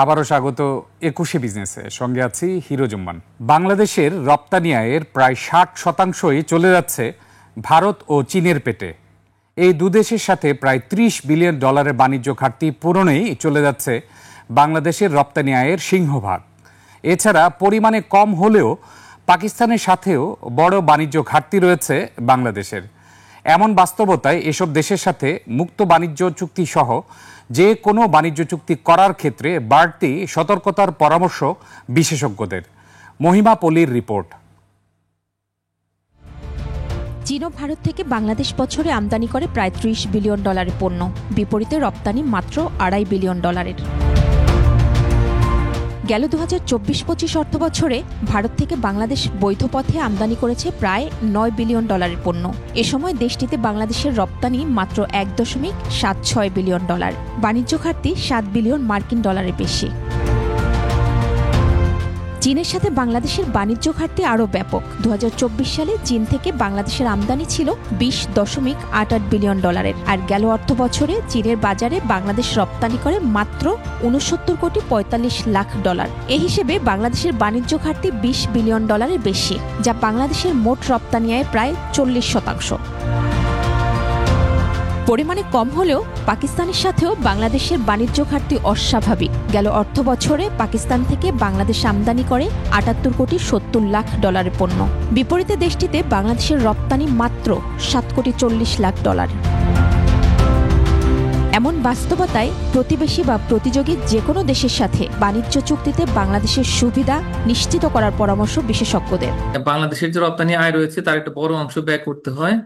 আবারও স্বাগত ২১শে বিজনেসে। সঙ্গে আছি হিরো জুম্মান। বাংলাদেশের রপ্তানি আয়ের প্রায় ৬০% চলে যাচ্ছে ভারত ও চীনের পেটে। এই দুদেশের সাথে প্রায় $৩০ বিলিয়ন বাণিজ্য ঘাটতি পূরণেই চলে যাচ্ছে বাংলাদেশের রপ্তানি আয়ের সিংহভাগ। এছাড়া পরিমাণে কম হলেও পাকিস্তানের সাথেও বড় বাণিজ্য ঘাটতি রয়েছে বাংলাদেশের। এমন বাস্তবতায় এসব দেশের সাথে মুক্ত বাণিজ্য চুক্তি সহ যে কোনো বাণিজ্য চুক্তি করার ক্ষেত্রে বাড়তি সতর্কতার পরামর্শ বিশেষজ্ঞদের। মহিমা পলির রিপোর্ট। চীন ও ভারত থেকে বাংলাদেশ বছরে আমদানি করে প্রায় $৩০ বিলিয়ন পণ্য, বিপরীতে রপ্তানি মাত্র $২.৫ বিলিয়ন। গেল ২০২৪-২৫ অর্থবছরে ভারত থেকে বাংলাদেশ বৈধ পথে আমদানি করেছে প্রায় $৯ বিলিয়ন পণ্য। এ সময় দেশটিতে বাংলাদেশের রপ্তানি মাত্র $১.৭৬ বিলিয়ন। বাণিজ্য ঘাটতি $৭ বিলিয়ন মার্কিন ডলারের বেশি। চীনের সাথে বাংলাদেশের বাণিজ্য ঘাটতি আরও ব্যাপক। ২০২৪ সালে চীন থেকে বাংলাদেশের আমদানি ছিল $২০.৮৮ বিলিয়ন, আর গেল অর্থ বছরে চীনের বাজারে বাংলাদেশ রপ্তানি করে মাত্র $৬৯.৪৫ লাখ। এ হিসেবে বাংলাদেশের বাণিজ্য ঘাটতি $২০ বিলিয়ন বেশি, যা বাংলাদেশের মোট রপ্তানি আয়ের প্রায় 40%। পরিমাণে কম হলেও পাকিস্তানের সাথেও বাংলাদেশের বাণিজ্য ঘাটতি অস্বাভাবিক। গেল অর্থ বছরে পাকিস্তান থেকে বাংলাদেশ আমদানি করে $৭৮.৭০ লাখ পণ্য, বিপরীতে দেশটিতে বাংলাদেশের রপ্তানি মাত্র $৭.৪০ লাখ। এমন বাস্তবতায় প্রতিবেশী বা প্রতিযোগী যে কোনো দেশের সাথে বাণিজ্য চুক্তিতে বাংলাদেশের সুবিধা নিশ্চিত করার পরামর্শ বিশেষজ্ঞদের। বাংলাদেশের যে রপ্তানি আয় রয়েছে তার একটা বড় অংশ ব্যয় করতে হয়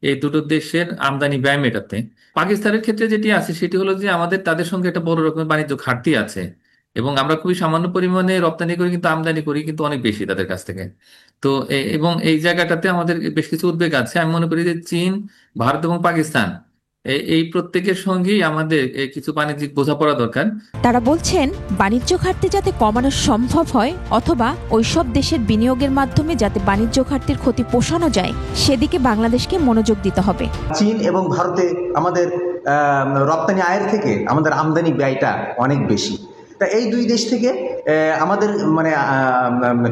এই দুটো দেশের আমদানি ব্যয় মেটাতে। পাকিস্তানের ক্ষেত্রে যেটি আছে সেটি হলো যে আমাদের তাদের সঙ্গে একটা বড় রকমের বাণিজ্য ঘাটতি আছে, এবং আমরা খুবই সামান্য পরিমাণে রপ্তানি করি কিন্তু আমদানি করি কিন্তু অনেক বেশি তাদের কাছ থেকে। তো এবং এই জায়গাটাতে আমাদের বেশ কিছু উদ্বেগ আছে। আমি মনে করি যে চীন, ভারত এবং পাকিস্তান এই প্রত্যেকের সঙ্গেই আমাদের কিছু বাণিজ্যিক বোঝাপড়া দরকার। তারা বলছেন বাণিজ্য ঘাটতি যাতে কমানো সম্ভব হয় অথবা ওইসব দেশের বিনিয়োগের মাধ্যমে যাতে বাণিজ্য ঘাটতির ক্ষতি পোষানো যায় সেদিকে বাংলাদেশকে মনোযোগ দিতে হবে। চীন এবং ভারতে আমাদের রপ্তানি আয়ের থেকে আমাদের আমদানি ব্যয়টা অনেক বেশি। তা এই দুই দেশ থেকে আমাদের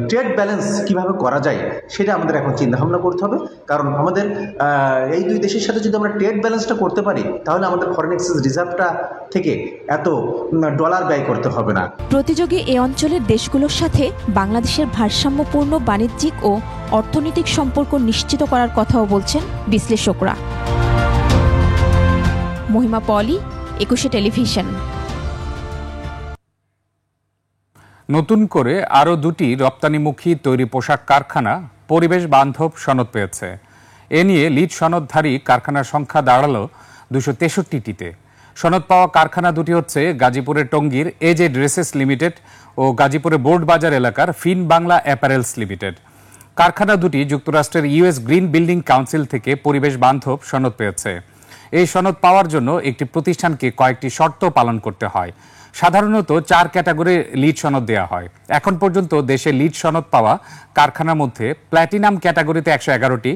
ট্রেড ব্যালেন্স কিভাবে করা যায় সেটা আমাদের এখন চিন্তাভাবনা করতে হবে। কারণ আমাদের এই দুই দেশের সাথে যদি আমরা ট্রেড ব্যালেন্সটা করতে পারি তাহলে আমাদের ফরেন এক্সচেঞ্জ রিজার্ভটা থেকে এত ডলার ব্যয় করতে হবে না। প্রতিযোগী এ অঞ্চলের দেশগুলোর সাথে বাংলাদেশের ভারসাম্যপূর্ণ বাণিজ্যিক ও অর্থনৈতিক সম্পর্ক নিশ্চিত করার কথাও বলছেন বিশ্লেষকরা। মহিমা পলি, ২১শে টেলিভিশন। নতুন করে আরও ২টি রপ্তানিমুখী তৈরি পোশাক কারখানা পরিবেশ বান্ধব সনদ পেয়েছে। এ নিয়ে লিড সনদধারী কারখানার সংখ্যা দাঁড়ালো ২৬৩টিতে। সনদ পাওয়া কারখানা দুটি হচ্ছে গাজীপুরের টঙ্গীর এজে ড্রেসেস লিমিটেড ও গাজীপুরের বোর্ড বাজার এলাকার ফিন বাংলা অ্যাপারেলস লিমিটেড। কারখানা দুটি যুক্তরাষ্ট্রের ইউএস গ্রিন বিল্ডিং কাউন্সিল থেকে পরিবেশ বান্ধব সনদ পেয়েছে। এই সনদ পাওয়ার জন্য একটি প্রতিষ্ঠানকে কয়েকটি শর্ত পালন করতে হয়। সাধারণত 4 ক্যাটাগরি লিড সনদ দেওয়া হয়। এখন পর্যন্ত দেশে লিড সনদ পাওয়া কারখানার মধ্যে প্ল্যাটিনাম ক্যাটাগরিতে 111টি,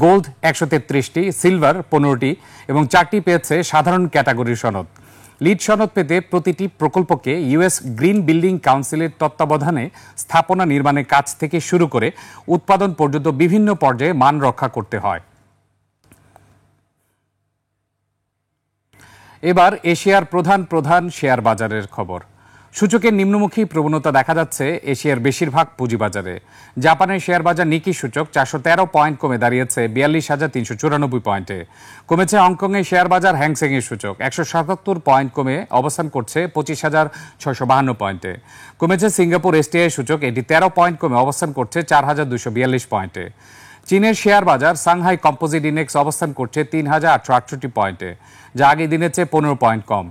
গোল্ড 133টি, সিলভার 15টি এবং 4টি পেয়েছে সাধারণ ক্যাটাগরির সনদ। লিড সনদ পেতে প্রতিটি প্রকল্পকে ইউএস গ্রিন বিল্ডিং কাউন্সিলের তত্ত্বাবধানে স্থাপনা নির্মাণের কাজ থেকে শুরু করে উৎপাদন পর্যন্ত বিভিন্ন পর্যায়ে মান রক্ষা করতে হয়। এবার এশিয়ার প্রধান শেয়ার বাজারের খবর। সূচকের নিম্নমুখী প্রবণতা দেখা যাচ্ছে এশিয়ার বেশিরভাগ পুঁজিবাজারে। জাপানের শেয়ার বাজার নিকি সূচক 413 পয়েন্ট কমে দাঁড়িয়েছে ৪২,৩৯৪ পয়েন্টে। কমেছে হংকংয়ের শেয়ার বাজার হ্যাংসেংয়ের সূচক 177 পয়েন্ট কমে অবস্থান করছে 25,652 পয়েন্টে। কমেছে সিঙ্গাপুর এসটিআই সূচক, এটি 13 পয়েন্ট কমে অবস্থান করছে 4,242 পয়েন্টে। চীনের শেয়ার বাজার সাংহাই কম্পোজিট ইন্ডেক্স অবস্থান করছে 3,868 পয়েন্টে, যা আগের দিনের চেয়ে 15 পয়েন্ট কম।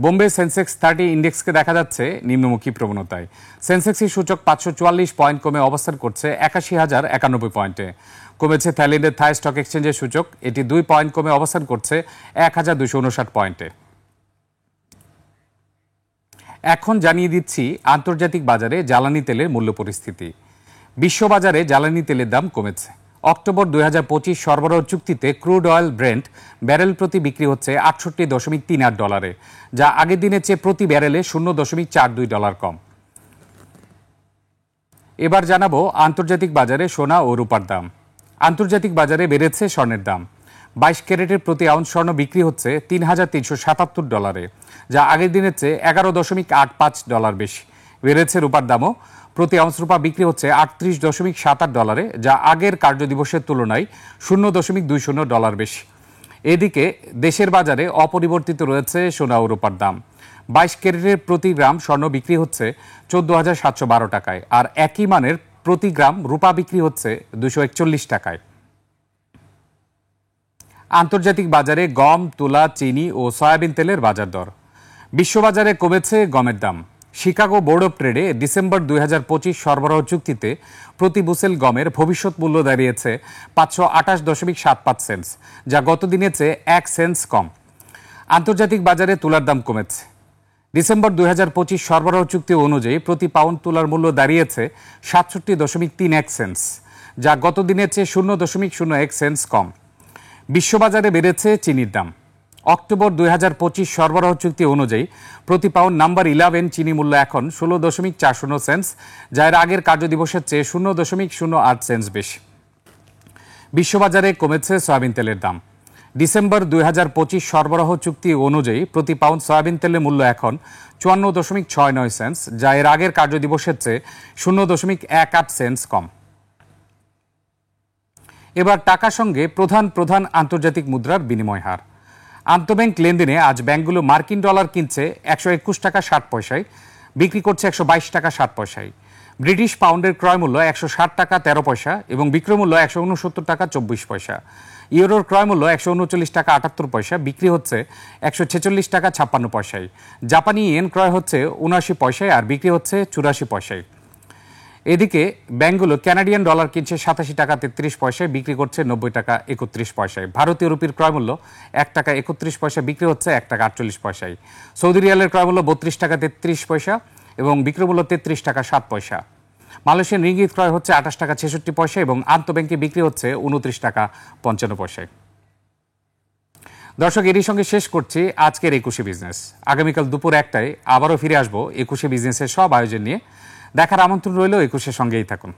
বোম্বে সেন্সেক্স 30 ইন্ডেক্সকে দেখা যাচ্ছে নিম্নমুখী প্রবণতায়। সেন্সেক্সের সূচক 544 পয়েন্ট কমে অবস্থান করছে 81,091 পয়েন্টে। কমেছে থাইল্যান্ডের থাই স্টক এক্সচেঞ্জের সূচক, এটি 2 পয়েন্ট কমে অবস্থান করছে 1,259 পয়েন্টে। এখন জানিয়ে দিচ্ছি আন্তর্জাতিক বাজারে জ্বালানি তেলের মূল্য পরিস্থিতি। বিশ্ববাজারে জ্বালানি তেলের দাম কমেছে। অক্টোবর 2025 সরবরাহ চুক্তিতে ক্রুড অয়েল ব্রেন্ট ব্যারেল প্রতি বিক্রি হচ্ছে $68.38, যা আগের দিনের চেয়ে প্রতি ব্যারেলে $0.42 কম। এবার জানাবো আন্তর্জাতিক বাজারে সোনা ও রূপার দাম। আন্তর্জাতিক বাজারে বেড়েছে স্বর্ণের দাম। 22 ক্যারেটের প্রতি আউন্স স্বর্ণ বিক্রি হচ্ছে $3,377, যা আগের দিনের চেয়ে $11.85 বেশি। বেড়েছে রূপার দামও। প্রতি আউন্স রূপা বিক্রি হচ্ছে $38.78, যা আগের কার্যদিবসের তুলনায় $0.20 বেশি। এদিকে দেশের বাজারে অপরিবর্তিত রয়েছে সোনা ও রূপার দাম। 22 ক্যারেটের প্রতি গ্রাম স্বর্ণ বিক্রি হচ্ছে 14,712 টাকায়, আর একই মানের প্রতি গ্রাম রূপা বিক্রি হচ্ছে 241 টাকায়। আন্তর্জাতিক বাজারে গম, তুলা, চিনি ও সয়াবিন তেলের বাজার দর। বিশ্ববাজারে কমেছে গমের দাম। শিকাগো বোর্ড অব ট্রেডে ডিসেম্বর 2025 সরবরাহ চুক্তিতে প্রতি বুসেল গমের ভবিষ্যৎ মূল্য দাঁড়িয়েছে 528.75 সেন্টস, যা গত দিনের চেয়ে 1 সেন্টস কম। আন্তর্জাতিক বাজারে তুলার দাম কমেছে। ডিসেম্বর 2025 সরবরাহ চুক্তি অনুযায়ী প্রতি পাউন্ড তুলার মূল্য দাঁড়িয়েছে 67.31 সেন্টস, যা গত দিনের চেয়ে 0.01 সেন্টস কম। বিশ্ববাজারে বেড়েছে চিনির দাম। অক্টোবর 2025 সরবরাহ চুক্তি অনুযায়ী প্রতি পাউন্ড নাম্বার 11 চিনি মূল্য এখন 16.40 সেন্টস, যা এর আগের কার্যদিবসের চেয়ে 0.08 সেন্টস বেশি। বিশ্ববাজারে কমেছে সয়াবিন তেলের দাম। ডিসেম্বর 2025 সরবরাহ চুক্তি অনুযায়ী প্রতি পাউন্ড সয়াবিন তেলের মূল্য এখন 54.69 সেন্টস, যা এর আগের কার্যদিবসের চেয়ে 0.18 সেন্টস কম। এবার টাকার সঙ্গে প্রধান আন্তর্জাতিক মুদ্রার বিনিময় হার। আন্তঃব্যাংক লেনদেনে আজ ব্যাংকগুলো মার্কিন ডলার কিনছে 121 টাকা 60 পয়সায়, বিক্রি করছে 122 টাকা 60 পয়সায়। ব্রিটিশ পাউন্ডের ক্রয় মূল্য 160 টাকা 13 পয়সা এবং বিক্রয় মূল্য 169 টাকা 24 পয়সা। ইউরোর ক্রয় মূল্য 139 টাকা 78 পয়সা, বিক্রি হচ্ছে 146 টাকা 56 পয়সায়। জাপানি ইয়েন ক্রয় হচ্ছে 79 পয়সায় আর বিক্রি হচ্ছে 84 পয়সায়। এদিকে ব্যাংকগুলো কানাডিয়ান ডলার কিনছে 87 টাকা 33 পয়সায়, বিক্রি করছে 90 টাকা 31 পয়সায়। ভারতীয় রুপির ক্রয় মূল্য 1 টাকা 31 পয়সা, বিক্রি হচ্ছে 1 টাকা 48 পয়সায়। সৌদি রিয়ালের ক্রয় মূল্য 32 টাকা 33 পয়সা এবং বিক্রয় মূল্য 33 টাকা 7 পয়সা। মালয়েশিয়ান রিঙ্গিত ক্রয় হচ্ছে 28 টাকা 66 পয়সা এবং আন্তঃব্যাংকে বিক্রি হচ্ছে 29 টাকা 55 পয়সায়। দর্শক, এরই সঙ্গে শেষ করছি আজকের একুশে বিজনেস। আগামীকাল দুপুর 1টায় আবারও ফিরে আসবো একুশে বিজনেসের সব আয়োজন নিয়ে। দেখার আমন্ত্রণ রইল। একুশের সঙ্গেই থাকুন।